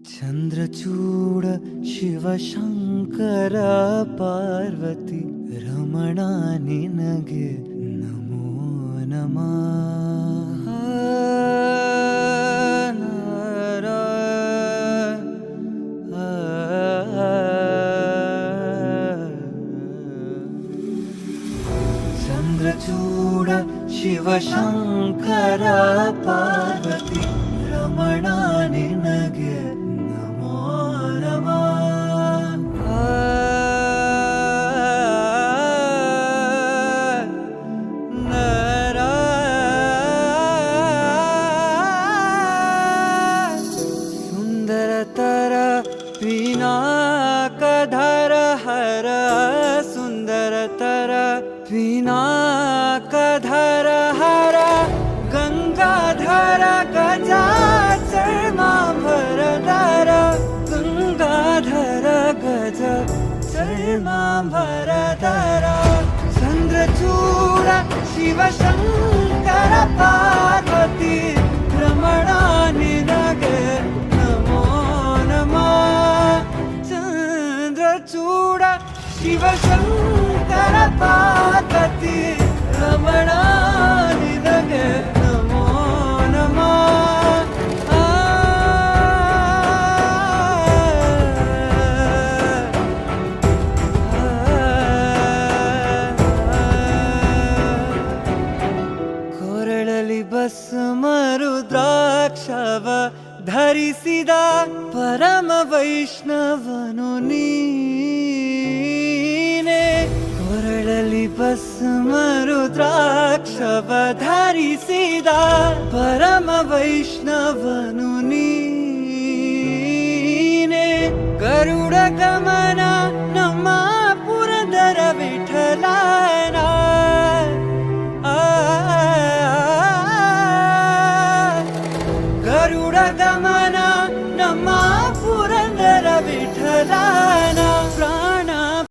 ಚಂದ್ರಚೂಡ ಶಿವಶಂಕರ ಪಾರ್ವತಿ ರಮಣ ನಿನಗೆ ನಮೋ ನಮಃ. ಚಂದ್ರಚೂಡ ಶಿವಶಂಕರ ಪಾರ್ವತಿ ರಮಣ ನಿನಗೆ ನಮೋ ನಮಃ. ಸುಂದರತರ ಪಿನಾಕಧರ ಹರ ಸುಂದರತರ ಪಿನಾಕಧರ ಹರ ಗಂಗಾಧರ ಗಜಾಚರ್ಮಾಂಬರಧರ ಗಂಗಾಧರ ಗಜ ಚರ್ಮಾಂಬರಧರ ಚಂದ್ರಚೂಡ ಶಿವಶಂಕರ ಪಾರ್ವತಿ ರಮಣ ನಿನಗೆ ನಮೋ ನಮಃ. ಚಂದ್ರಚೂಡ ಶಿವಶಂಕರ ಪಾರ್ವತಿ ರಮಣ ನಿನಗೆ ನಮೋ ನಮಃ. ಕೊರಳಲಿ ಭಸ್ಮರು ದ್ರಾಕ್ಷವ ಧರಿಸಿದ ಪರಮ ವೈಷ್ಣವನು ನೀನೆ. ಕೊರಳಲಿ ಭಸ್ಮರು ದ್ರಾಕ್ಷವ ಧರಿಸಿದ ಪರಮ ವೈಷ್ಣವನು ನೀನೆ. ಗರುಡ ಗಮ